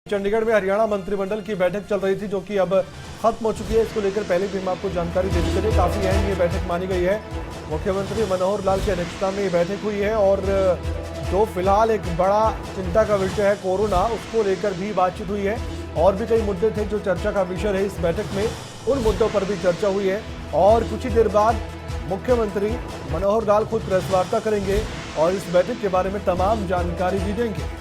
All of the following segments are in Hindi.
चंडीगढ़ में हरियाणा मंत्रिमंडल की बैठक चल रही थी जो कि अब खत्म हो चुकी है। इसको लेकर पहले भी हम आपको जानकारी देते चले। काफी अहम ये बैठक मानी गई है। मुख्यमंत्री मनोहर लाल की अध्यक्षता में ये बैठक हुई है और जो फिलहाल एक बड़ा चिंता का विषय है कोरोना, उसको लेकर भी बातचीत हुई है। और भी कई मुद्दे थे जो चर्चा का विषय है इस बैठक में, उन मुद्दों पर भी चर्चा हुई है। और कुछ ही देर बाद मुख्यमंत्री मनोहर लाल खुद प्रेस वार्ता करेंगे और इस बैठक के बारे में तमाम जानकारी भी देंगे।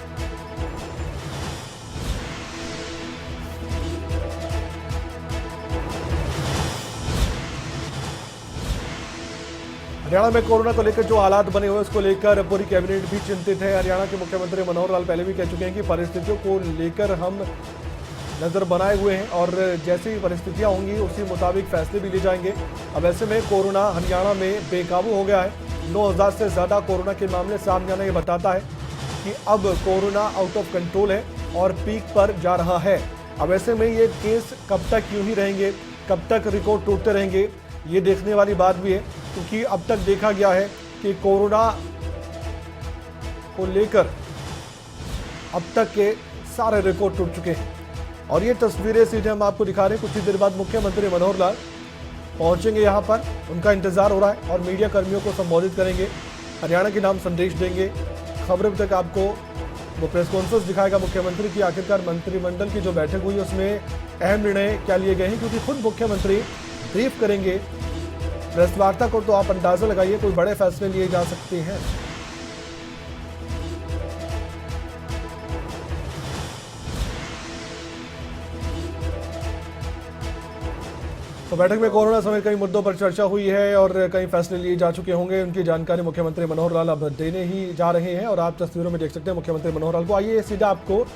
हरियाणा में कोरोना को लेकर जो हालात बने हुए उसको लेकर पूरी कैबिनेट भी चिंतित है। हरियाणा के मुख्यमंत्री मनोहर लाल पहले भी कह चुके हैं कि परिस्थितियों को लेकर हम नजर बनाए हुए हैं और जैसी परिस्थितियां होंगी उसी मुताबिक फैसले भी लिए जाएंगे। अब ऐसे में कोरोना हरियाणा में बेकाबू हो गया है। 9000 से ज्यादा कोरोना के मामले सामने आना ये बताता है कि अब कोरोना आउट ऑफ कंट्रोल है और पीक पर जा रहा है। अब ऐसे में ये केस कब तक यूं ही रहेंगे, कब तक रिकॉर्ड टूटते रहेंगे, ये देखने वाली बात भी है। क्योंकि अब तक देखा गया है कि कोरोना को लेकर अब तक के सारे रिकॉर्ड टूट चुके हैं। और ये तस्वीरें सीधे हम आपको दिखा रहे हैं। कुछ ही देर बाद मुख्यमंत्री मनोहर लाल पहुंचेंगे यहाँ पर, उनका इंतजार हो रहा है और मीडिया कर्मियों को संबोधित करेंगे, हरियाणा के नाम संदेश देंगे। खबरें तक आपको वो प्रेस कॉन्फ्रेंस दिखाएगा मुख्यमंत्री की आखिरकार मंत्रिमंडल की जो बैठक हुई उसमें अहम निर्णय क्या लिए गए हैं, क्योंकि खुद मुख्यमंत्री ब्रीफ करेंगे। प्रेस वार्ता को तो आप अंदाजा लगाइए कोई बड़े फैसले लिए जा सकते हैं। तो बैठक में कोरोना समेत कई मुद्दों पर चर्चा हुई है और कई फैसले लिए जा चुके होंगे। उनकी जानकारी मुख्यमंत्री मनोहर लाल अब देने ही जा रहे हैं और आप तस्वीरों में देख सकते हैं मुख्यमंत्री मनोहर लाल को। आइए सीधा आपको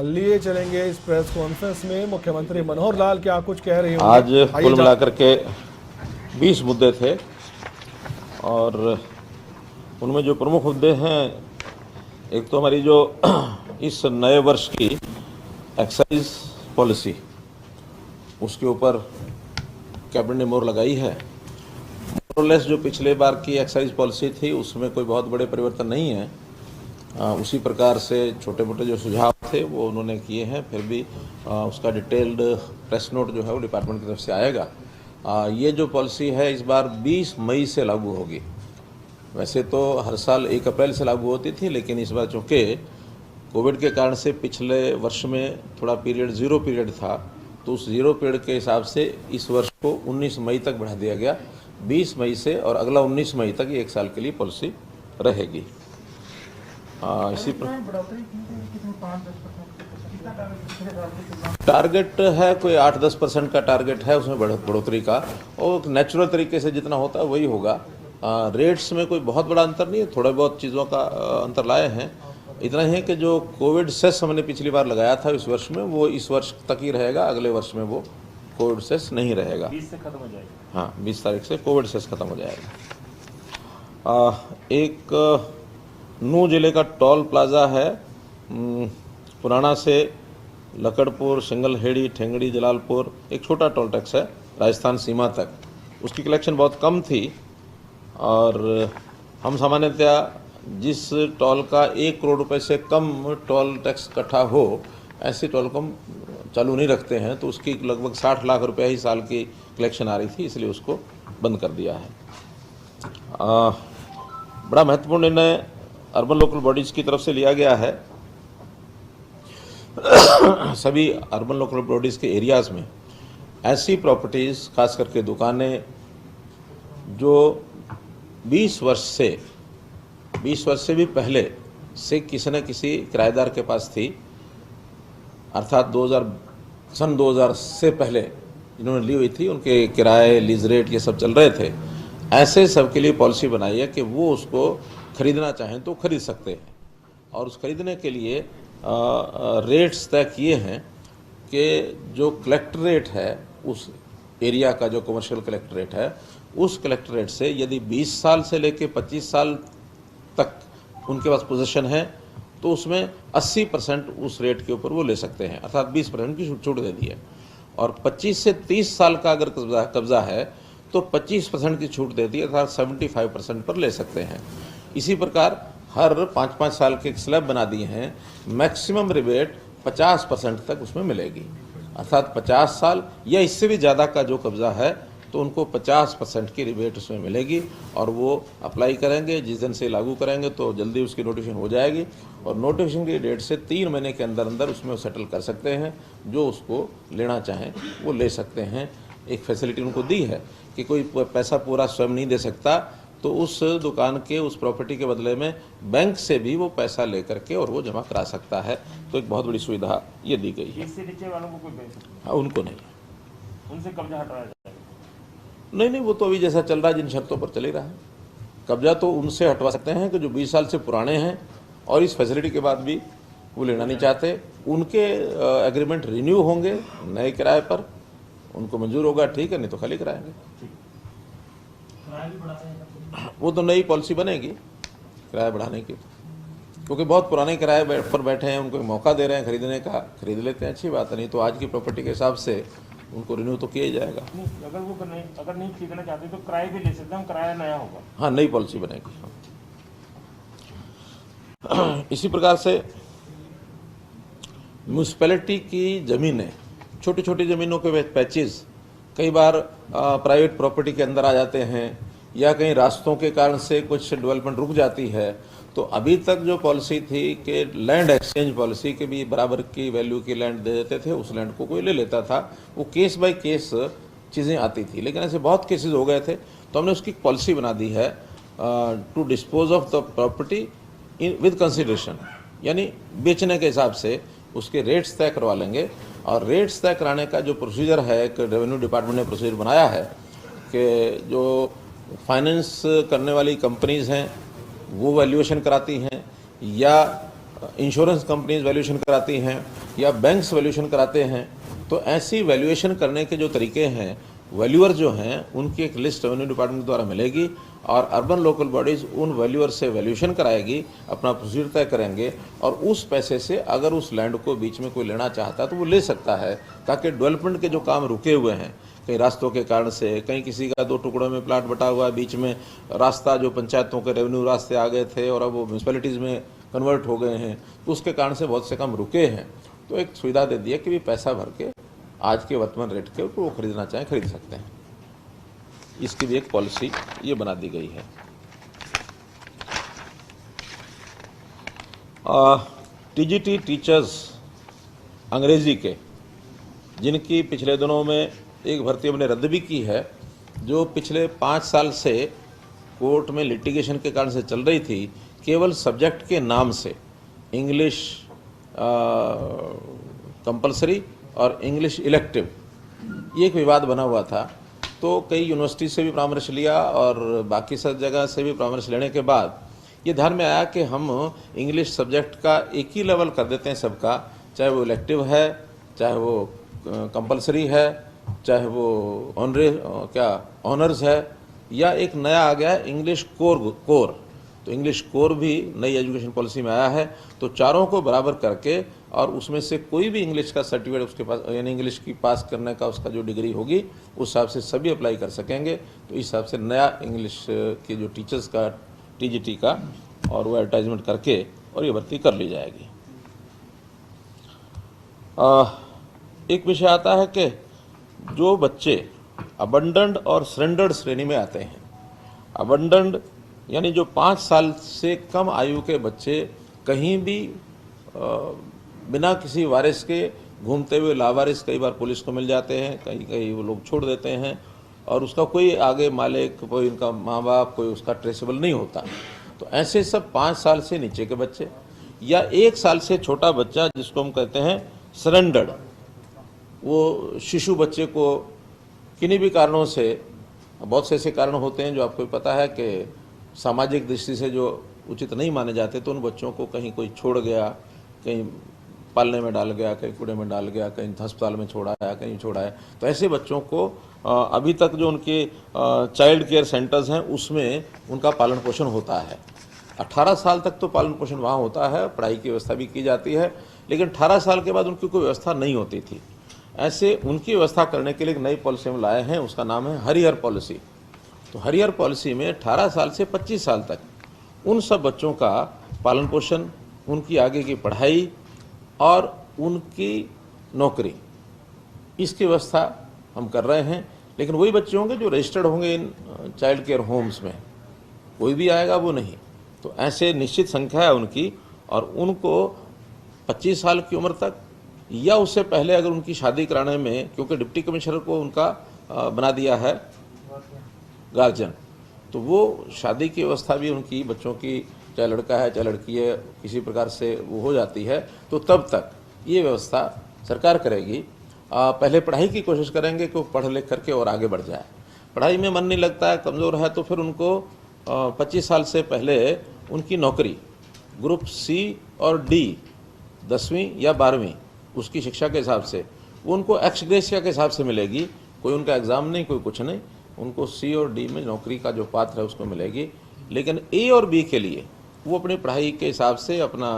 लिए चलेंगे इस प्रेस कॉन्फ्रेंस में। मुख्यमंत्री मनोहर लाल क्या कुछ कह रहे हैं आज कुल मिलाकर के 20 मुद्दे थे और उनमें जो प्रमुख मुद्दे हैं, एक तो हमारी जो इस नए वर्ष की एक्साइज पॉलिसी, उसके ऊपर कैबिनेट ने मोहर लगाई है। मोरलेस जो पिछले बार की एक्साइज पॉलिसी थी उसमें कोई बहुत बड़े परिवर्तन नहीं है। उसी प्रकार से छोटे मोटे जो सुझाव थे वो उन्होंने किए हैं। फिर भी उसका डिटेल्ड प्रेस नोट जो है वो डिपार्टमेंट की तरफ से आएगा। ये जो पॉलिसी है इस बार 20 मई से लागू होगी। वैसे तो हर साल 1 अप्रैल से लागू होती थी, लेकिन इस बार चूँकि कोविड के कारण से पिछले वर्ष में थोड़ा पीरियड जीरो पीरियड था, तो उस जीरो पीरियड के हिसाब से इस वर्ष को 19 मई तक बढ़ा दिया गया। 20 मई से और अगला 19 मई तक ये 1 साल के लिए पॉलिसी रहेगी। इसी पर टारगेट है कोई 8-10% का टारगेट है उसमें बढ़ोतरी का, और नेचुरल तरीके से जितना होता है वही होगा। रेट्स में कोई बहुत बड़ा अंतर नहीं है, थोड़ा बहुत चीज़ों का अंतर लाए हैं। इतना ही है कि जो कोविड सेस हमने पिछली बार लगाया था इस वर्ष में, वो इस वर्ष तक ही रहेगा, अगले वर्ष में वो कोविड सेस नहीं रहेगा। 20 से खत्म हो जाएगा। हाँ, 20 तारीख से कोविड सेस खत्म हो जाएगा। एक नूह जिले का टोल प्लाजा है, पुराना से लकड़पुर, सिंगलहेड़ी, ठेंगड़ी, जलालपुर, एक छोटा टोल टैक्स है राजस्थान सीमा तक। उसकी कलेक्शन बहुत कम थी और हम सामान्यतया जिस टोल का 1 करोड़ रुपए से कम टोल टैक्स इकट्ठा हो, ऐसे टोल को हम चालू नहीं रखते हैं। तो उसकी लगभग 60 लाख रुपए ही साल की कलेक्शन आ रही थी, इसलिए उसको बंद कर दिया है। बड़ा महत्वपूर्ण निर्णय अर्बन लोकल बॉडीज़ की तरफ से लिया गया है। सभी अर्बन लोकल बॉडीज़ के एरियाज़ में ऐसी प्रॉपर्टीज़, खास करके दुकानें जो 20 वर्ष से भी पहले से किसी न किसी किराएदार के पास थी, अर्थात सन 2000 से पहले जिन्होंने ली हुई थी, उनके किराए, लीज रेट ये सब चल रहे थे, ऐसे सब के लिए पॉलिसी बनाई है कि वो उसको खरीदना चाहें तो खरीद सकते हैं। और उस खरीदने के लिए रेट्स तय किए हैं कि जो कलेक्ट्रेट है, उस एरिया का जो कमर्शियल कलेक्ट्रेट है, उस कलेक्ट्रेट से यदि 20 साल से लेकर 25 साल तक उनके पास पोजीशन है तो उसमें 80% उस रेट के ऊपर वो ले सकते हैं, अर्थात 20% की छूट दे दी है। और 25 से 30 साल का अगर कब्जा है तो 25% की छूट दे दी, अर्थात 75% पर ले सकते हैं। इसी प्रकार हर 5-5 साल के स्लैब बना दिए हैं। मैक्सिमम रिबेट 50% तक उसमें मिलेगी, अर्थात 50 साल या इससे भी ज़्यादा का जो कब्ज़ा है तो उनको 50% की रिबेट उसमें मिलेगी और वो अप्लाई करेंगे। जिस दिन से लागू करेंगे तो जल्दी उसकी नोटिफिकेशन हो जाएगी और नोटिफिकेशन की डेट से 3 महीने के अंदर अंदर उसमें वो सेटल कर सकते हैं। जो उसको लेना चाहें वो ले सकते हैं। एक फैसिलिटी उनको दी है कि कोई पैसा पूरा स्वयं नहीं दे सकता, तो उस दुकान के उस प्रॉपर्टी के बदले में बैंक से भी वो पैसा लेकर के और वो जमा करा सकता है। तो एक बहुत बड़ी सुविधा ये दी गई है। इससे नीचे वालों को कोई बेनिफिट हाँ, उनको नहीं, उनसे कब्जा हटाया जाएगा। नहीं, वो तो अभी जैसा चल रहा है जिन शर्तों पर चल ही रहा है। कब्जा तो उनसे हटवा सकते हैं कि जो 20 साल से पुराने हैं और इस फैसिलिटी के बाद भी वो लेना नहीं चाहते। उनके एग्रीमेंट रिन्यू होंगे नए किराए पर, उनको मंजूर होगा ठीक है, नहीं तो खाली कराएंगे। वो तो नई पॉलिसी बनेगी किराया बढ़ाने की, क्योंकि बहुत पुराने किराए पर बैठे हैं, उनको मौका दे रहे हैं खरीदने का, खरीद लेते हैं, अच्छी बात है। नहीं तो आज की प्रॉपर्टी के हिसाब से उनको रिन्यू तो किया ही जाएगा। नहीं, अगर नहीं खरीदना चाहते तो किराए भी ले सकते हैं, किराया नया होगा। हाँ, नई पॉलिसी बनेगी। इसी प्रकार से म्यूनिसिपैलिटी की ज़मीनें, छोटी छोटी ज़मीनों के पैचेस कई बार प्राइवेट प्रॉपर्टी के अंदर आ जाते हैं या कहीं रास्तों के कारण से कुछ डेवलपमेंट रुक जाती है। तो अभी तक जो पॉलिसी थी कि लैंड एक्सचेंज पॉलिसी के भी बराबर की वैल्यू की लैंड दे देते थे, उस लैंड को कोई ले लेता था। वो केस बाय केस चीज़ें आती थी, लेकिन ऐसे बहुत केसेस हो गए थे। तो हमने उसकी पॉलिसी बना दी है to dispose of the property in with consideration, यानी बेचने के हिसाब से उसके रेट्स तय करवा लेंगे। और रेट्स तय कराने का जो प्रोसीजर है, एक रेवेन्यू डिपार्टमेंट ने प्रोसीजर बनाया है कि जो फाइनेंस करने वाली कंपनीज़ हैं वो वैल्यूएशन कराती हैं, या इंश्योरेंस कंपनीज वैल्यूएशन कराती हैं, या बैंक्स वैल्यूएशन कराते हैं। तो ऐसी वैल्यूएशन करने के जो तरीके हैं, वैल्यूअर जो हैं, उनकी एक लिस्ट रेवेन्यू डिपार्टमेंट द्वारा मिलेगी और अर्बन लोकल बॉडीज़ उन वैल्यूअर से वैल्यूएशन कराएगी, अपना प्रोसीजर तय करेंगे और उस पैसे से अगर उस लैंड को बीच में कोई लेना चाहता है तो वो ले सकता है, ताकि डेवलपमेंट के जो काम रुके हुए हैं कहीं रास्तों के कारण से, कहीं किसी का 2 टुकड़ों में प्लाट बटा हुआ है, बीच में रास्ता जो पंचायतों के रेवेन्यू रास्ते आ गए थे और अब वो म्यूनसिपैलिटीज़ में कन्वर्ट हो गए हैं, तो उसके कारण से बहुत से काम रुके हैं। तो एक सुविधा दे दी है कि भी पैसा भर के आज के वर्तमान रेट के ऊपर वो खरीदना चाहें खरीद सकते हैं। इसकी भी एक पॉलिसी ये बना दी गई है। टीजीटी टीचर्स अंग्रेजी के, जिनकी पिछले दिनों में एक भर्ती हमने रद्द भी की है, जो पिछले 5 साल से कोर्ट में लिटिगेशन के कारण से चल रही थी, केवल सब्जेक्ट के नाम से इंग्लिश कंपलसरी और इंग्लिश इलेक्टिव, ये एक विवाद बना हुआ था। तो कई यूनिवर्सिटी से भी परामर्श लिया और बाकी सब जगह से भी परामर्श लेने के बाद ये ध्यान में आया कि हम इंग्लिश सब्जेक्ट का एक ही लेवल कर देते हैं सबका, चाहे वो इलेक्टिव है, चाहे वो कंपलसरी है, चाहे वो ऑनर्स है, या एक नया आ गया है इंग्लिश कोर। तो इंग्लिश कोर भी नई एजुकेशन पॉलिसी में आया है। तो चारों को बराबर करके और उसमें से कोई भी इंग्लिश का सर्टिफिकेट उसके पास, यानी इंग्लिश की पास करने का उसका जो डिग्री होगी उस हिसाब से सभी अप्लाई कर सकेंगे। तो इस हिसाब से नया इंग्लिश के जो टीचर्स का टीजीटी का और वो एडवर्टाइजमेंट करके और ये भर्ती कर ली जाएगी। एक विषय आता है कि जो बच्चे अबंडन्ड और सरेंडर्ड श्रेणी में आते हैं, अबंडन्ड यानी जो 5 साल से कम आयु के बच्चे कहीं भी बिना किसी वारिस के घूमते हुए लावारिस कई बार पुलिस को मिल जाते हैं, कहीं वो लोग छोड़ देते हैं और उसका कोई आगे मालिक, कोई उनका माँ बाप, कोई उसका ट्रेसेबल नहीं होता। तो ऐसे सब 5 साल से नीचे के बच्चे या 1 साल से छोटा बच्चा, जिसको हम कहते हैं सरेंडर्ड, वो शिशु बच्चे को किन्हीं भी कारणों से, बहुत से ऐसे कारण होते हैं जो आपको पता है कि सामाजिक दृष्टि से जो उचित नहीं माने जाते, तो उन बच्चों को कहीं कोई छोड़ गया, कहीं पालने में डाल गया, कहीं कूड़े में डाल गया, कहीं अस्पताल में छोड़ा है, कहीं छोड़ा है। तो ऐसे बच्चों को अभी तक जो उनके चाइल्ड केयर सेंटर्स हैं उसमें उनका पालन पोषण होता है। 18 साल तक तो पालन पोषण वहाँ होता है, पढ़ाई की व्यवस्था भी की जाती है, लेकिन 18 साल के बाद उनकी कोई व्यवस्था नहीं होती थी। ऐसे उनकी व्यवस्था करने के लिए एक नई पॉलिसी हम लाए हैं, उसका नाम है हरिहर पॉलिसी। तो हरिहर पॉलिसी में 18 साल से 25 साल तक उन सब बच्चों का पालन पोषण, उनकी आगे की पढ़ाई और उनकी नौकरी, इसकी व्यवस्था हम कर रहे हैं। लेकिन वही बच्चे होंगे जो रजिस्टर्ड होंगे इन चाइल्ड केयर होम्स में, कोई भी आएगा वो नहीं। तो ऐसे निश्चित संख्या है उनकी, और उनको 25 साल की उम्र तक या उससे पहले अगर उनकी शादी कराने में, क्योंकि डिप्टी कमिश्नर को उनका बना दिया है गार्जियन, तो वो शादी की व्यवस्था भी उनकी बच्चों की, चाहे लड़का है चाहे लड़की है, किसी प्रकार से वो हो जाती है, तो तब तक ये व्यवस्था सरकार करेगी। पहले पढ़ाई की कोशिश करेंगे कि वो पढ़ लिख करके और आगे बढ़ जाए। पढ़ाई में मन नहीं लगता है, कमज़ोर है, तो फिर उनको 25 साल से पहले उनकी नौकरी ग्रुप सी और डी, 10वीं या 12वीं उसकी शिक्षा के हिसाब से उनको एक्स ग्रेशिया के हिसाब से मिलेगी। कोई उनका एग्ज़ाम नहीं, कोई कुछ नहीं, उनको सी और डी में नौकरी का जो पात्र है उसको मिलेगी। लेकिन ए और बी के लिए वो अपनी पढ़ाई के हिसाब से अपना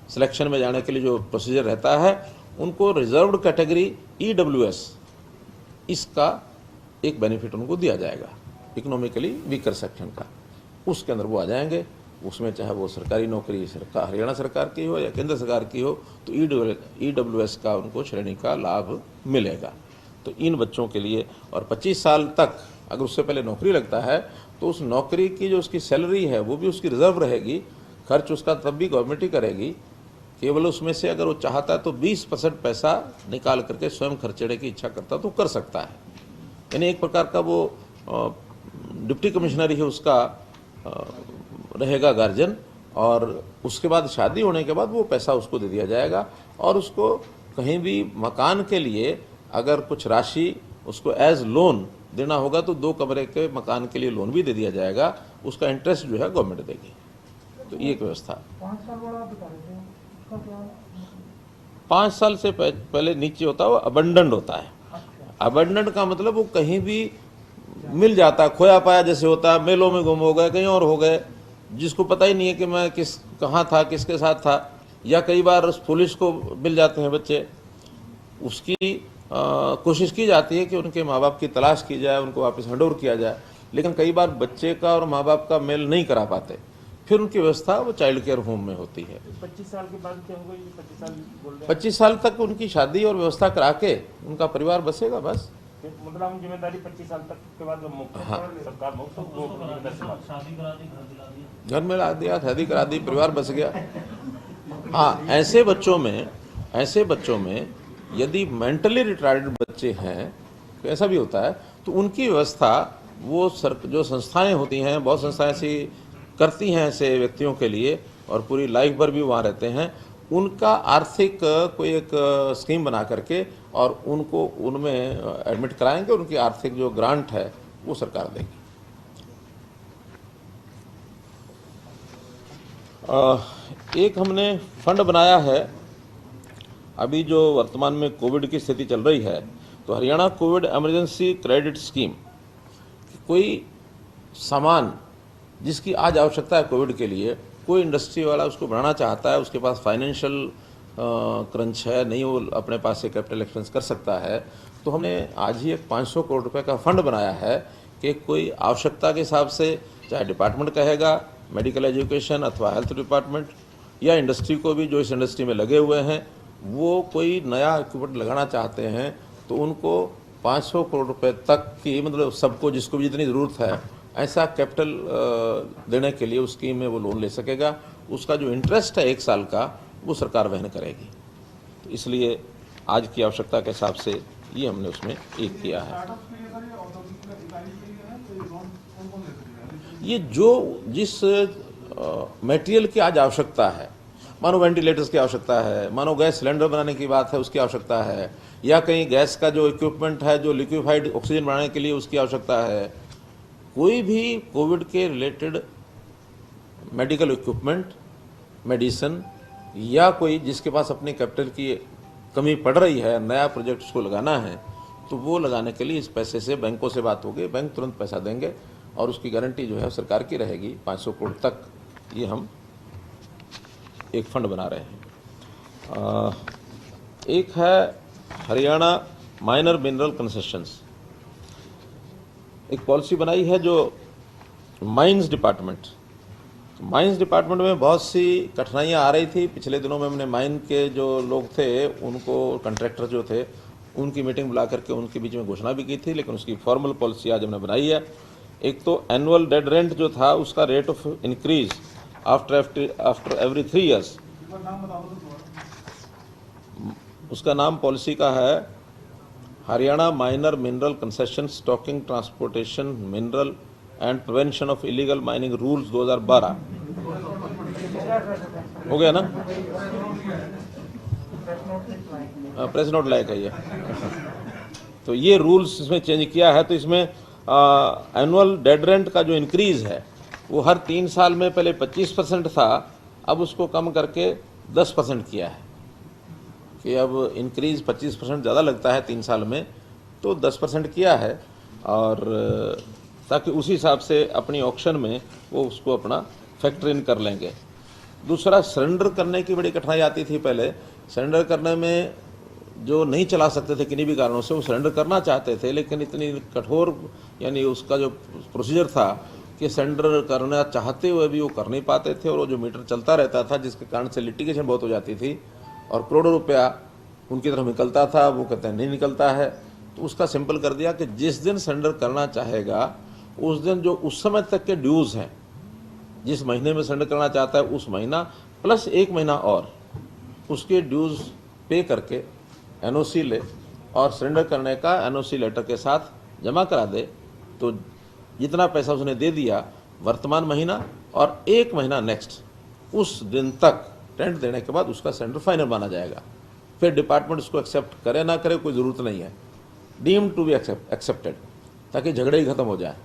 सिलेक्शन में जाने के लिए जो प्रोसीजर रहता है, उनको रिजर्व्ड कैटेगरी EWS, इसका एक बेनिफिट उनको दिया जाएगा, इकोनॉमिकली वीकर सेक्शन का। उसके अंदर वो आ जाएंगे, उसमें चाहे वो सरकारी नौकरी हरियाणा सरकार की हो या केंद्र सरकार की हो, तो EWS का उनको श्रेणी का लाभ मिलेगा। तो इन बच्चों के लिए, और 25 साल तक अगर उससे पहले नौकरी लगता है तो उस नौकरी की जो उसकी सैलरी है वो भी उसकी रिजर्व रहेगी, खर्च उसका तब भी गवर्नमेंट ही करेगी। केवल उसमें से अगर वो चाहता है तो 20% पैसा निकाल करके स्वयं खर्चने की इच्छा करता तो कर सकता है। यानी एक प्रकार का वो डिप्टी कमिश्नर ही उसका रहेगा गार्जियन, और उसके बाद शादी होने के बाद वो पैसा उसको दे दिया जाएगा। और उसको कहीं भी मकान के लिए अगर कुछ राशि उसको एज लोन देना होगा तो 2 कमरे के मकान के लिए लोन भी दे दिया जाएगा, उसका इंटरेस्ट जो है गवर्नमेंट देगी। तो ये एक व्यवस्था। 5 साल वाला बता रहे थे, उसका क्या? 5 साल से पहले नीचे होता है वो अबंडेंट होता है। अबंडेंट का मतलब वो कहीं भी मिल जाता है, खोया पाया जैसे होता है, मेलों में गुम हो गए, कहीं और हो गए, जिसको पता ही नहीं है कि मैं कहाँ था, किसके साथ था। या कई बार पुलिस को मिल जाते हैं बच्चे, उसकी कोशिश की जाती है कि उनके माँ बाप की तलाश की जाए, उनको वापस हैंडओवर किया जाए। लेकिन कई बार बच्चे का और माँ बाप का मेल नहीं करा पाते, फिर उनकी व्यवस्था वो चाइल्ड केयर होम में होती है। 25 साल के बाद क्या होगा? ये 25 साल बोल रहे हैं। 25 साल तक उनकी शादी और व्यवस्था करा के उनका परिवार बसेगा बस। मतलब हम जिम्मेदारी 25 साल तक के बाद मुक्त, सरकार मुक्त, घर में ला दिया, शादी करा दी, परिवार बस गया। हाँ, ऐसे बच्चों में यदि मेंटली रिटायर्ड बच्चे हैं, तो ऐसा भी होता है, तो उनकी व्यवस्था वो जो संस्थाएं होती हैं, बहुत संस्थाएं ऐसी करती हैं ऐसे व्यक्तियों के लिए, और पूरी लाइफ भर भी वहाँ रहते हैं, उनका आर्थिक कोई एक स्कीम बना करके और उनको उनमें एडमिट कराएंगे, उनकी आर्थिक जो ग्रांट है वो सरकार देगी। एक हमने फंड बनाया है, अभी जो वर्तमान में कोविड की स्थिति चल रही है, तो Haryana Covid emergency credit scheme, कोई सामान जिसकी आज आवश्यकता है कोविड के लिए, कोई इंडस्ट्री वाला उसको बनाना चाहता है, उसके पास फाइनेंशियल क्रंच है, नहीं वो अपने पास से कैपिटल एक्सपेंस कर सकता है, तो हमने आज ही एक 500 करोड़ रुपए का फंड बनाया है कि कोई आवश्यकता के हिसाब से, चाहे डिपार्टमेंट कहेगा, मेडिकल एजुकेशन अथवा हेल्थ डिपार्टमेंट, या इंडस्ट्री को भी जो इस इंडस्ट्री में लगे हुए हैं, वो कोई नया इक्विपमेंट लगाना चाहते हैं, तो उनको 500 करोड़ रुपए तक की, मतलब सबको जिसको भी जितनी ज़रूरत है, ऐसा कैपिटल देने के लिए उस स्कीम में वो लोन ले सकेगा। उसका जो इंटरेस्ट है 1 साल का, वो सरकार वहन करेगी। तो इसलिए आज की आवश्यकता के हिसाब से ये हमने उसमें एक किया है। ये जो जिस मटेरियल की आज आवश्यकता है, मानो वेंटिलेटर्स की आवश्यकता है, मानो गैस सिलेंडर बनाने की बात है उसकी आवश्यकता है, या कहीं गैस का जो इक्विपमेंट है जो लिक्विफाइड ऑक्सीजन बनाने के लिए उसकी आवश्यकता है, कोई भी कोविड के रिलेटेड मेडिकल इक्विपमेंट, मेडिसिन, या कोई जिसके पास अपनी कैपिटल की कमी पड़ रही है, नया प्रोजेक्ट उसको लगाना है, तो वो लगाने के लिए इस पैसे से बैंकों से बात होगी, बैंक तुरंत पैसा देंगे और उसकी गारंटी जो है सरकार की रहेगी 500 करोड़ तक। ये हम एक फंड बना रहे हैं। एक है हरियाणा माइनर मिनरल कंसेशंस, एक पॉलिसी बनाई है जो माइंस डिपार्टमेंट, माइंस डिपार्टमेंट में बहुत सी कठिनाइयाँ आ रही थी। पिछले दिनों में हमने माइन के जो लोग थे उनको, कॉन्ट्रैक्टर जो थे, उनकी मीटिंग बुला करके उनके बीच में घोषणा भी की थी, लेकिन उसकी फॉर्मल पॉलिसी आज हमने बनाई है। एक तो एनुअल डेड रेंट जो था उसका rate of increase after every 3 years, उसका नाम पॉलिसी का है Haryana minor mineral concession stocking transportation mineral and prevention of illegal mining rules 2012। हो गया ना? प्रेस नोट लायक है ये। तो ये रूल्स इसमें चेंज किया है। तो इसमें एनुअल डेड रेंट का जो इंक्रीज है वो हर 3 साल में पहले 25% था, अब उसको कम करके 10% किया है कि अब इंक्रीज 25% ज़्यादा लगता है 3 साल में, तो 10% किया है, और ताकि उसी हिसाब से अपनी ऑक्शन में वो उसको अपना फैक्टर इन कर लेंगे। दूसरा, सरेंडर करने की बड़ी कठिनाई आती थी पहले। सरेंडर करने में जो नहीं चला सकते थे किन्हीं भी कारणों से, वो सरेंडर करना चाहते थे, लेकिन इतनी कठोर यानी उसका जो प्रोसीजर था कि सरेंडर करना चाहते हुए भी वो कर नहीं पाते थे, और वो जो मीटर चलता रहता था जिसके कारण से लिटिगेशन बहुत हो जाती थी और करोड़ों रुपया उनकी तरफ निकलता था, वो कहते हैं नहीं निकलता है। तो उसका सिंपल कर दिया कि जिस दिन सरेंडर करना चाहेगा उस दिन जो उस समय तक के ड्यूज़ हैं, जिस महीने में सरेंडर करना चाहता है उस महीना प्लस 1 महीना और उसके ड्यूज़ पे करके एनओसी ले और सरेंडर करने का एनओसी लेटर के साथ जमा करा दे। तो जितना पैसा उसने दे दिया वर्तमान महीना और 1 महीना नेक्स्ट, उस दिन तक रेंट देने के बाद उसका सरेंडर फाइनल माना जाएगा। फिर डिपार्टमेंट उसको एक्सेप्ट करे ना करे कोई ज़रूरत नहीं है, डीम्ड टू बी एक्सेप्टेड, ताकि झगड़े ही खत्म हो जाए।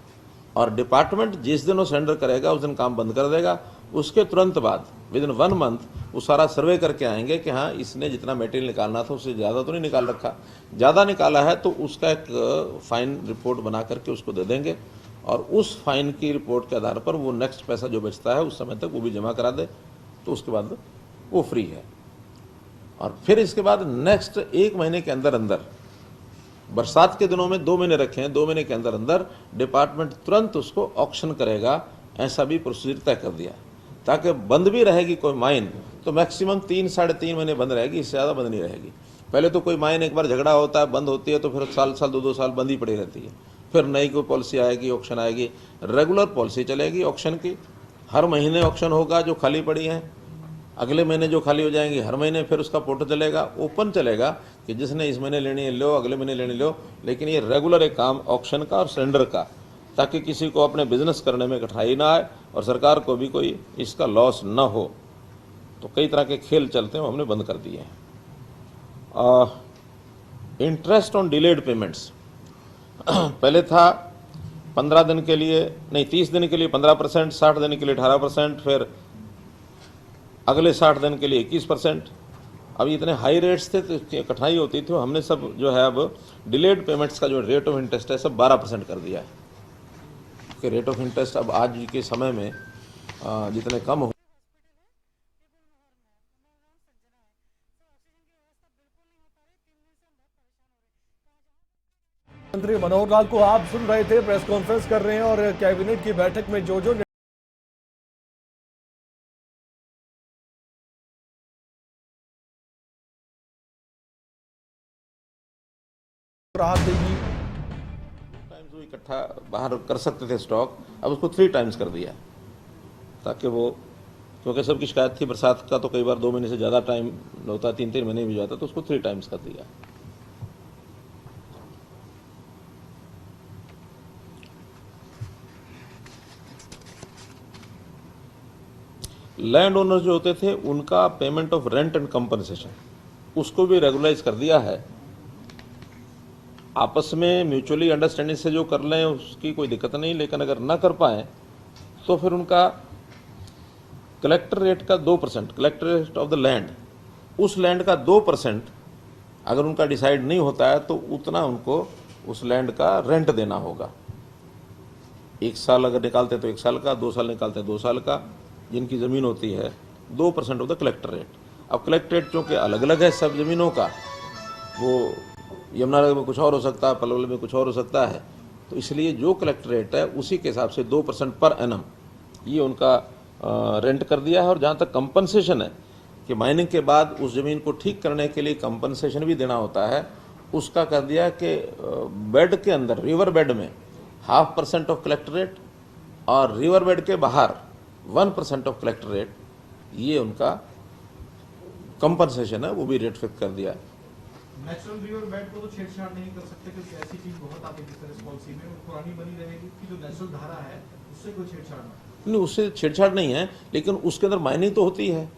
और डिपार्टमेंट जिस दिन वो सरेंडर करेगा उस दिन काम बंद कर देगा। उसके तुरंत बाद विद इन 1 मंथ वो सारा सर्वे करके आएंगे कि हाँ इसने जितना मटेरियल निकालना था उससे ज़्यादा तो नहीं निकाल रखा, ज़्यादा निकाला है तो उसका एक फाइन रिपोर्ट बना करके उसको दे देंगे, और उस फाइन की रिपोर्ट के आधार पर वो नेक्स्ट पैसा जो बचता है उस समय तक वो भी जमा करा दे, तो उसके बाद वो फ्री है। और फिर इसके बाद नेक्स्ट 1 महीने के अंदर अंदर, बरसात के दिनों में 2 महीने रखे हैं, 2 महीने के अंदर अंदर डिपार्टमेंट तुरंत उसको ऑक्शन करेगा, ऐसा भी प्रोसीजर तय कर दिया, ताकि बंद भी रहेगी कोई माइन तो मैक्सिमम 3 साढ़े 3 महीने बंद रहेगी, इससे ज़्यादा बंद नहीं रहेगी। पहले तो कोई माइन एक बार झगड़ा होता है बंद होती है तो फिर साल 2 साल बंद ही पड़ी रहती है, फिर नई कोई पॉलिसी आएगी, ऑक्शन आएगी। रेगुलर पॉलिसी चलेगी ऑक्शन की, हर महीने ऑक्शन होगा, जो खाली पड़ी हैं अगले महीने जो खाली हो जाएंगी हर महीने फिर उसका पोर्टल चलेगा, ओपन चलेगा कि जिसने इस महीने लेनी है लो, अगले महीने लेनी लो। लेकिन ये रेगुलर एक काम ऑक्शन का और सरेंडर का, ताकि किसी को अपने बिजनेस करने में कठिनाई ना आए और सरकार को भी कोई इसका लॉस ना हो। तो कई तरह के खेल चलते हैं, हमने बंद कर दिए हैं। इंटरेस्ट ऑन डिलेड पेमेंट्स पहले था 15 दिन के लिए नहीं 30 दिन के लिए 15%, 60 दिन के लिए 18%, फिर अगले 60 दिन के लिए 21%। अब इतने हाई रेट्स थे तो कठिनाई होती थी, हमने सब जो है अब डिलेड पेमेंट्स का जो रेट ऑफ इंटरेस्ट है सब 12% कर दिया है कि रेट ऑफ इंटरेस्ट अब आज के समय में जितने कम हो। मंत्री मनोहर लाल को आप सुन रहे थे, प्रेस कॉन्फ्रेंस कर रहे हैं और कैबिनेट की बैठक में जो जो राहत देगी। 2 टाइम्स वो इकट्ठा बाहर कर सकते थे स्टॉक, अब उसको 3 टाइम्स कर दिया, ताकि वो, क्योंकि सबकी शिकायत थी बरसात का तो कई बार 2 महीने से ज़्यादा टाइम होता, 3-3 महीने भी जाता, तो उसको 3 टाइम्स कर दिया। लैंड ओनर जो होते थे उनका payment of rent and compensation उसको भी रेगुलाइज कर दिया है। आपस में म्यूचुअली अंडरस्टैंडिंग से जो कर लें उसकी कोई दिक्कत नहीं, लेकिन अगर ना कर पाए तो फिर उनका कलेक्टर रेट का 2%, collector rate of the land, उस लैंड का 2% अगर उनका डिसाइड नहीं होता है तो उतना उनको उस लैंड का रेंट देना होगा। 1 साल अगर निकालते तो 1 साल का, 2 साल निकालते 2 साल का, जिनकी ज़मीन होती है 2% ऑफ द कलेक्टर रेट। अब कलेक्टर रेट चूँकि अलग अलग है सब ज़मीनों का, वो यमुनानगर में कुछ और हो सकता है, पलवल में कुछ और हो सकता है, तो इसलिए जो कलेक्टर रेट है उसी के हिसाब से 2% पर एनम ये उनका रेंट कर दिया है। और जहाँ तक कंपनसेशन है कि माइनिंग के बाद उस ज़मीन को ठीक करने के लिए कंपनसेशन भी देना होता है, उसका कर दिया कि बेड के अंदर रिवर बेड में 0.5% ऑफ कलेक्टर रेट और रिवर बेड के बाहर 1% ऑफ कलेक्टर रेट, ये उनका कंपनसेशन है, वो भी रेट फिक्स कर दिया है। नेचुरल रिवर बेड को तो छेड़छाड़ नहीं कर सकते क्योंकि ऐसी चीज बहुत आती है इस पॉलिसी में, वो पुरानी बनी रहेगी कि जो नेचुरल धारा है उससे कोई छेड़छाड़ नहीं। उससे छेड़छाड़ नहीं है, लेकिन उसके अंदर माइनिंग तो होती है।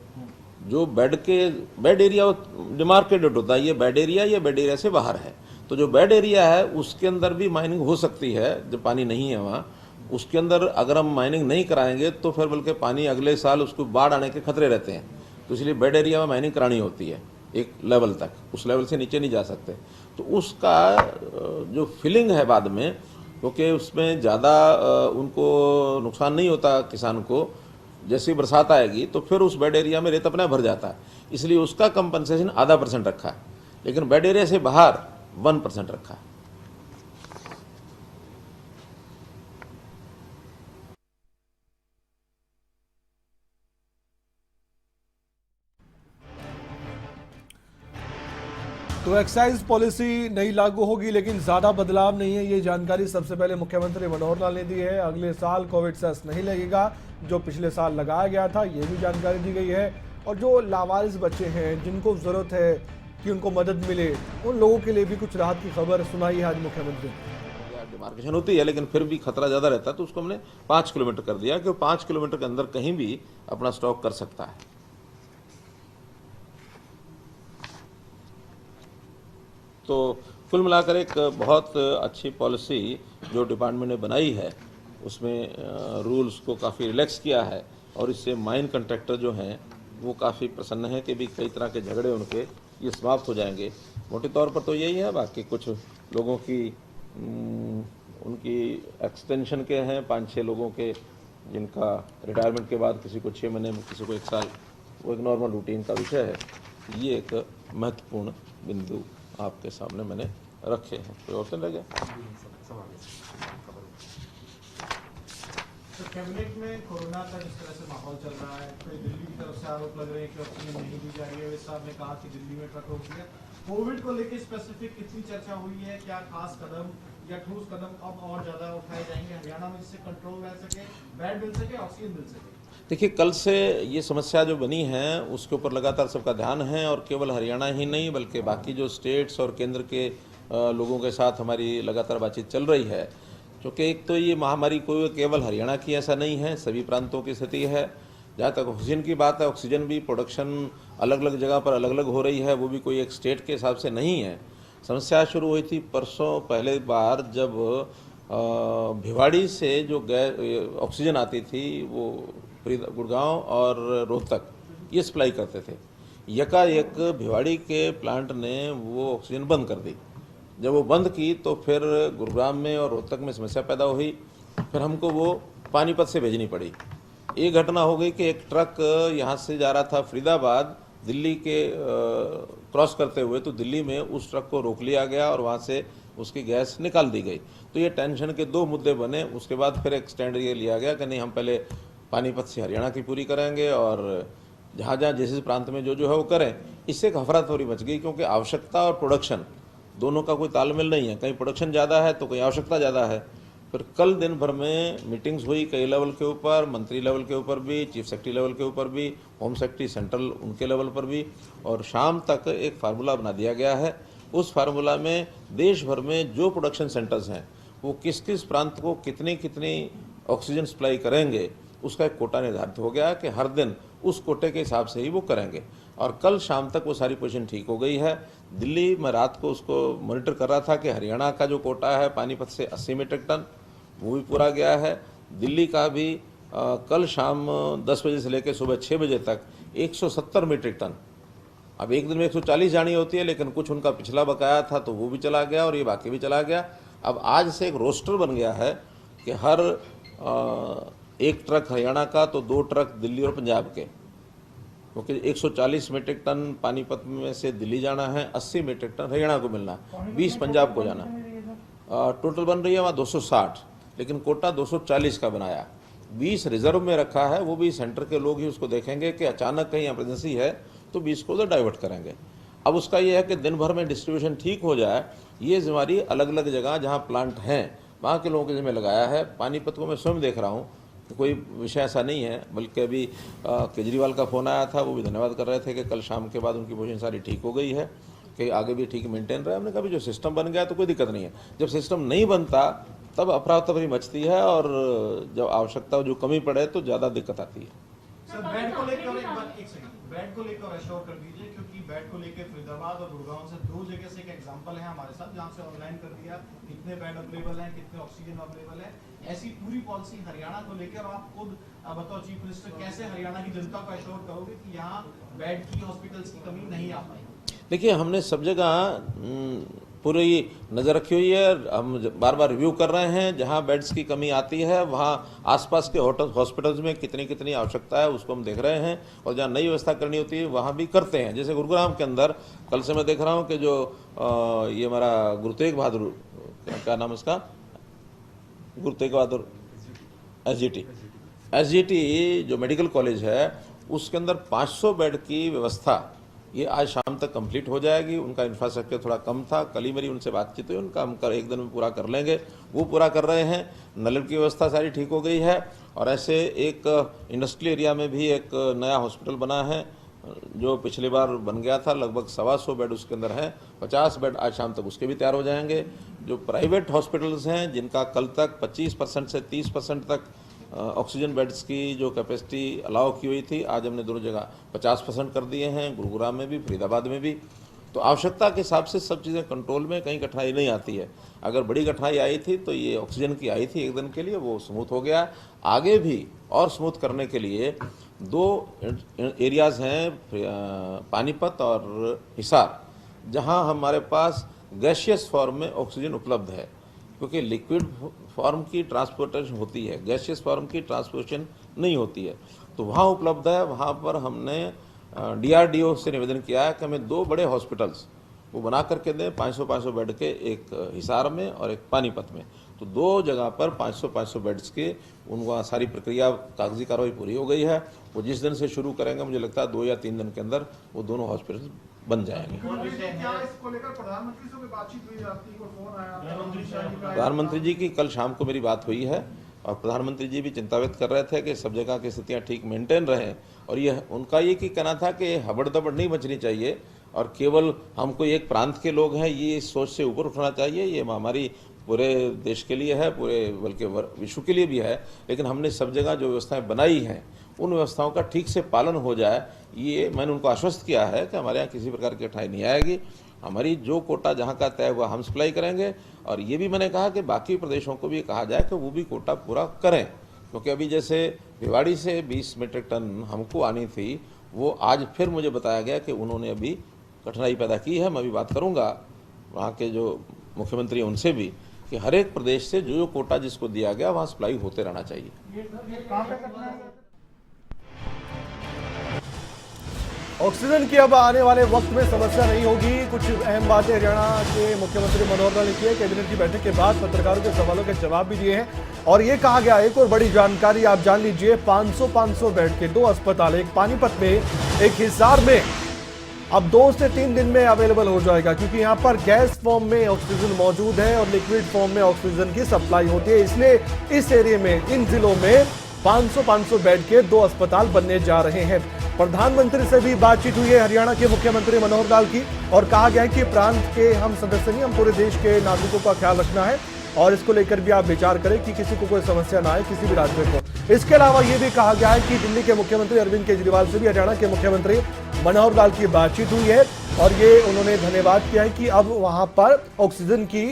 जो बेड एरिया डिमार्केटेड होता है, ये बेड एरिया से बाहर है। तो जो बेड एरिया है उसके अंदर भी माइनिंग हो सकती है, जब पानी नहीं है वहाँ, उसके अंदर अगर हम माइनिंग नहीं कराएंगे तो फिर बल्कि पानी अगले साल उसको बाढ़ आने के खतरे रहते हैं। तो इसलिए बेड एरिया में माइनिंग करानी होती है एक लेवल तक, उस लेवल से नीचे नहीं जा सकते। तो उसका जो फिलिंग है बाद में, क्योंकि उसमें ज़्यादा उनको नुकसान नहीं होता किसान को, जैसे बरसात आएगी तो फिर उस बेड एरिया में रेत अपने भर जाता है, इसलिए उसका कंपनसेशन 0.5% रखा है, लेकिन बेड एरिया से बाहर 1% रखा है। तो एक्साइज पॉलिसी नई लागू होगी, लेकिन ज्यादा बदलाव नहीं है। ये जानकारी सबसे पहले मुख्यमंत्री मनोहर लाल ने दी है। अगले साल कोविड सेस नहीं लगेगा, जो पिछले साल लगाया गया था, ये भी जानकारी दी गई है। और जो लावारिस बच्चे हैं, जिनको जरूरत है कि उनको मदद मिले, उन लोगों के लिए भी कुछ राहत की खबर सुनाई है आज मुख्यमंत्री ने। डिमार्केशन होती है, लेकिन फिर भी खतरा ज़्यादा रहता है, तो उसको हमने 5 किलोमीटर कर दिया कि 5 किलोमीटर के अंदर कहीं भी अपना स्टॉक कर सकता है। तो कुल मिलाकर एक बहुत अच्छी पॉलिसी जो डिपार्टमेंट ने बनाई है, उसमें रूल्स को काफ़ी रिलैक्स किया है, और इससे माइन कॉन्ट्रैक्टर जो हैं वो काफ़ी प्रसन्न हैं कि भी कई तरह के झगड़े उनके ये समाप्त हो जाएंगे। मोटे तौर पर तो यही है, बाकी कुछ लोगों की उनकी एक्सटेंशन के हैं, 5-6 लोगों के जिनका रिटायरमेंट के बाद किसी को 6 महीने में, किसी को 1 साल, वो एक नॉर्मल रूटीन का विषय है। ये एक महत्वपूर्ण बिंदु आपके सामने मैंने रखे हैं। कोई और तो लगे? तो कैबिनेट में कोरोना का जिस तरह से माहौल चल रहा है, तो दिल्ली की तरफ से आरोप लग रहे हैं कि ऑक्सीजन नहीं दी जा रही है। साहब ने कहा कि दिल्ली में ट्रक रोक दिया। कोविड को लेकर स्पेसिफिक कितनी चर्चा हुई है? क्या खास कदम या ठोस कदम अब और ज्यादा उठाए जाएंगे हरियाणा में, जिससे कंट्रोल रह सके, बेड मिल सके, ऑक्सीजन मिल सके? देखिए, कल से ये समस्या जो बनी है उसके ऊपर लगातार सबका ध्यान है, और केवल हरियाणा ही नहीं बल्कि बाकी जो स्टेट्स और केंद्र के लोगों के साथ हमारी लगातार बातचीत चल रही है। क्योंकि एक तो ये महामारी कोई केवल हरियाणा की ऐसा नहीं है, सभी प्रांतों की स्थिति है। जहाँ तक ऑक्सीजन की बात है, ऑक्सीजन भी प्रोडक्शन अलग अलग जगह पर अलग अलग हो रही है, वो भी कोई एक स्टेट के हिसाब से नहीं है। समस्या शुरू हुई थी परसों पहले बार, जब भिवाड़ी से जो गैस ऑक्सीजन आती थी, वो गुड़गांव और रोहतक ये सप्लाई करते थे। यकायक भिवाड़ी के प्लांट ने वो ऑक्सीजन बंद कर दी। जब वो बंद की तो फिर गुरुग्राम में और रोहतक में समस्या पैदा हुई, फिर हमको वो पानीपत से भेजनी पड़ी। ये घटना हो गई कि एक ट्रक यहाँ से जा रहा था फरीदाबाद, दिल्ली के क्रॉस करते हुए, तो दिल्ली में उस ट्रक को रोक लिया गया और वहाँ से उसकी गैस निकाल दी गई। तो ये टेंशन के 2 मुद्दे बने। उसके बाद फिर एक स्टैंड ये लिया गया कि नहीं, हम पहले पानीपत से हरियाणा की पूरी करेंगे, और जहाँ जहाँ जिस प्रांत में जो जो है वो करें। इससे एक हफरातफरी मच गई, क्योंकि आवश्यकता और प्रोडक्शन दोनों का कोई तालमेल नहीं है। कहीं प्रोडक्शन ज़्यादा है तो कहीं आवश्यकता ज़्यादा है। फिर कल दिन भर में मीटिंग्स हुई कई लेवल के ऊपर, मंत्री लेवल के ऊपर भी, चीफ सेक्रेटरी लेवल के ऊपर भी, होम सेक्रेटरी सेंट्रल उनके लेवल पर भी, और शाम तक एक फार्मूला बना दिया गया है। उस फार्मूला में देश भर में जो प्रोडक्शन सेंटर्स हैं वो किस किस प्रांत को कितनी कितनी ऑक्सीजन सप्लाई करेंगे, उसका एक कोटा निर्धारित हो गया कि हर दिन उस कोटे के हिसाब से ही वो करेंगे। और कल शाम तक वो सारी पोजीशन ठीक हो गई है। दिल्ली में रात को उसको मॉनिटर कर रहा था कि हरियाणा का जो कोटा है पानीपत से 80 मीट्रिक टन, वो भी पूरा गया है। दिल्ली का भी कल शाम 10 बजे से लेकर सुबह 6 बजे तक 170 मीट्रिक टन। अब एक दिन में 140 जानी होती है, लेकिन कुछ उनका पिछला बकाया था तो वो भी चला गया और ये बाकी भी चला गया। अब आज से एक रोस्टर बन गया है कि हर 1 ट्रक हरियाणा का तो 2 ट्रक दिल्ली और पंजाब के, क्योंकि 140 मीट्रिक टन पानीपत में से दिल्ली जाना है, 80 मीट्रिक टन हरियाणा को मिलना है, 20 पंजाब को जाना है। टोटल बन रही है वहाँ 260, लेकिन कोटा 240 का बनाया। 20 रिजर्व में रखा है, वो भी सेंटर के लोग ही उसको देखेंगे कि अचानक कहीं इमरजेंसी है तो 20 को उधर डाइवर्ट करेंगे। अब उसका ये है कि दिन भर में डिस्ट्रीब्यूशन ठीक हो जाए, ये जिम्मेदारी अलग अलग जगह जहाँ प्लांट हैं वहाँ के लोगों के जिम्मे लगाया है। पानीपत को मैं स्वयं देख रहा हूँ, कोई विषय ऐसा नहीं है, बल्कि अभी केजरीवाल का फ़ोन आया था, वो भी धन्यवाद कर रहे थे कि कल शाम के बाद उनकी पोजीशन सारी ठीक हो गई है, कि आगे भी ठीक मेंटेन रहे। हमने कहा भी जो सिस्टम बन गया तो कोई दिक्कत नहीं है, जब सिस्टम नहीं बनता तब अफरा तफरी मचती है और जब आवश्यकता जो कमी पड़े तो ज़्यादा दिक्कत आती है। सर बेड को लेकर एक सेकंड, बेड को लेकर एश्योर कर दीजिए, क्योंकि बेड को लेकर फरीदाबाद और गुड़गांव से 2 जगह से एक एग्जांपल है हमारे साथ, जहां से ऑनलाइन कर दिया कितने बेड अवेलेबल हैं, कितने ऑक्सीजन अवेलेबल है। ऐसी पूरी पॉलिसी हरियाणा को लेकर आप खुद बताओ चीफ मिनिस्टर, कैसे हरियाणा की जनता को एश्योर करोगे कि यहाँ बेड की, हॉस्पिटल्स की कमी नहीं आ पाएगी? देखिए, हमने सब जगह पूरी नज़र रखी हुई है, हम बार बार रिव्यू कर रहे हैं। जहां बेड्स की कमी आती है वहां आसपास के हॉस्पिटल्स में कितनी आवश्यकता है उसको हम देख रहे हैं, और जहां नई व्यवस्था करनी होती है वहां भी करते हैं। जैसे गुरुग्राम के अंदर कल से मैं देख रहा हूं कि जो ये हमारा गुरु तेग बहादुर, क्या नाम इसका, गुरु तेग बहादुर SGT जो मेडिकल कॉलेज है, उसके अंदर 500 बेड की व्यवस्था ये आज शाम तक कंप्लीट हो जाएगी। उनका इंफ्रास्ट्रक्चर थोड़ा कम था, कल ही मेरी उनसे बातचीत हुई, उनका हम एक दिन में पूरा कर लेंगे, वो पूरा कर रहे हैं। नल की व्यवस्था सारी ठीक हो गई है, और ऐसे एक इंडस्ट्रियल एरिया में भी एक नया हॉस्पिटल बना है जो पिछली बार बन गया था, लगभग 125 बेड उसके अंदर हैं, 50 बेड आज शाम तक उसके भी तैयार हो जाएंगे। जो प्राइवेट हॉस्पिटल्स हैं जिनका कल तक 25% से 30% तक ऑक्सीजन बेड्स की जो कैपेसिटी अलाउ की हुई थी, आज हमने दोनों जगह 50% कर दिए हैं, गुरुग्राम में भी, फरीदाबाद में भी। तो आवश्यकता के हिसाब से सब चीज़ें कंट्रोल में, कहीं कठिनाई नहीं आती है। अगर बड़ी कठिनाई आई थी तो ये ऑक्सीजन की आई थी एक दिन के लिए, वो स्मूथ हो गया। आगे भी और स्मूथ करने के लिए 2 एरियाज़ हैं, पानीपत और हिसार, जहां हमारे पास गैसियस फॉर्म में ऑक्सीजन उपलब्ध है, क्योंकि लिक्विड फॉर्म की ट्रांसपोर्टेशन होती है, गैसियस फॉर्म की ट्रांसपोर्टेशन नहीं होती है, तो वहाँ उपलब्ध है। वहाँ पर हमने DRDO से निवेदन किया है कि हमें 2 बड़े हॉस्पिटल्स वो बना करके दें, 500 बेड के, एक हिसार में और एक पानीपत में। तो 2 जगह पर 500 बेड्स के, उनका सारी प्रक्रिया, कागजी कार्रवाई पूरी हो गई है। वो जिस दिन से शुरू करेंगे, मुझे लगता है 2 या 3 दिन के अंदर वो दोनों हॉस्पिटल बन जाएंगे। प्रधानमंत्री जी की कल शाम को मेरी बात हुई है, और प्रधानमंत्री जी भी चिंता व्यक्त कर रहे थे कि सब जगह की स्थितियाँ ठीक मेंटेन रहें, और ये उनका ये की कहना था कि हबड़ दबड़ नहीं मचनी चाहिए, और केवल हम कोई एक प्रांत के लोग हैं ये इस सोच से ऊपर उठना चाहिए। ये महामारी पूरे देश के लिए है, पूरे बल्कि विश्व के लिए भी है, लेकिन हमने सब जगह जो व्यवस्थाएं बनाई हैं उन व्यवस्थाओं का ठीक से पालन हो जाए, ये मैंने उनको आश्वस्त किया है कि हमारे यहाँ किसी प्रकार की कठिनाई नहीं आएगी। हमारी जो कोटा जहाँ का तय हुआ हम सप्लाई करेंगे, और ये भी मैंने कहा कि बाकी प्रदेशों को भी कहा जाए कि वो भी कोटा पूरा करें, क्योंकि अभी जैसे भिवाड़ी से 20 मीट्रिक टन हमको आनी थी, वो आज फिर मुझे बताया गया कि उन्होंने अभी कठिनाई पैदा की है। मैं अभी बात करूँगा वहाँ के जो मुख्यमंत्री हैं उनसे भी, कि हर एक प्रदेश से जो कोटा जिसको दिया गया वहाँ सप्लाई होते रहना चाहिए। ऑक्सीजन की अब आने वाले वक्त में समस्या नहीं होगी। कुछ अहम बातें हरियाणा के मुख्यमंत्री मनोहर लाल ने की है। कैबिनेट की बैठक के बाद पत्रकारों के सवालों के जवाब भी दिए हैं, और ये कहा गया, एक और बड़ी जानकारी आप जान लीजिए, 500 बेड के 2 अस्पताल, एक पानीपत में, एक हिसार में, अब 2 से 3 दिन में अवेलेबल हो जाएगा, क्योंकि यहाँ पर गैस फॉर्म में ऑक्सीजन मौजूद है और लिक्विड फॉर्म में ऑक्सीजन की सप्लाई होती है। इसलिए इस एरिया में, इन जिलों में 500 बेड के 2 अस्पताल बनने जा रहे हैं। प्रधानमंत्री से भी बातचीत हुई है हरियाणा के मुख्यमंत्री मनोहर लाल की, और कहा गया है कि प्रांत के हम सदस्य नहीं, हम पूरे देश के नागरिकों का ख्याल रखना है, और इसको लेकर भी आप विचार करें कि किसी को कोई समस्या ना आए, किसी भी राज्य को। इसके अलावा यह भी कहा गया है कि दिल्ली के मुख्यमंत्री अरविंद केजरीवाल से भी हरियाणा के मुख्यमंत्री मनोहर लाल की बातचीत हुई है, और ये उन्होंने धन्यवाद किया है कि अब वहां पर ऑक्सीजन की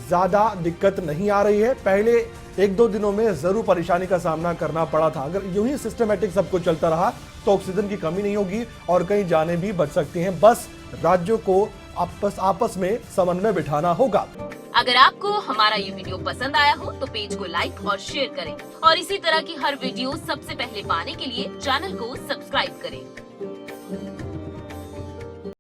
ज्यादा दिक्कत नहीं आ रही है। पहले 1-2 दिनों में जरूर परेशानी का सामना करना पड़ा था। अगर यूं ही सिस्टमेटिक सब कुछ चलता रहा तो ऑक्सीजन की कमी नहीं होगी और कई जानें भी बच सकती हैं। बस राज्यों को आपस में समन्वय बिठाना होगा। अगर आपको हमारा ये वीडियो पसंद आया हो तो पेज को लाइक और शेयर करें, और इसी तरह की हर वीडियो सबसे पहले पाने के लिए चैनल को सब्सक्राइब करें।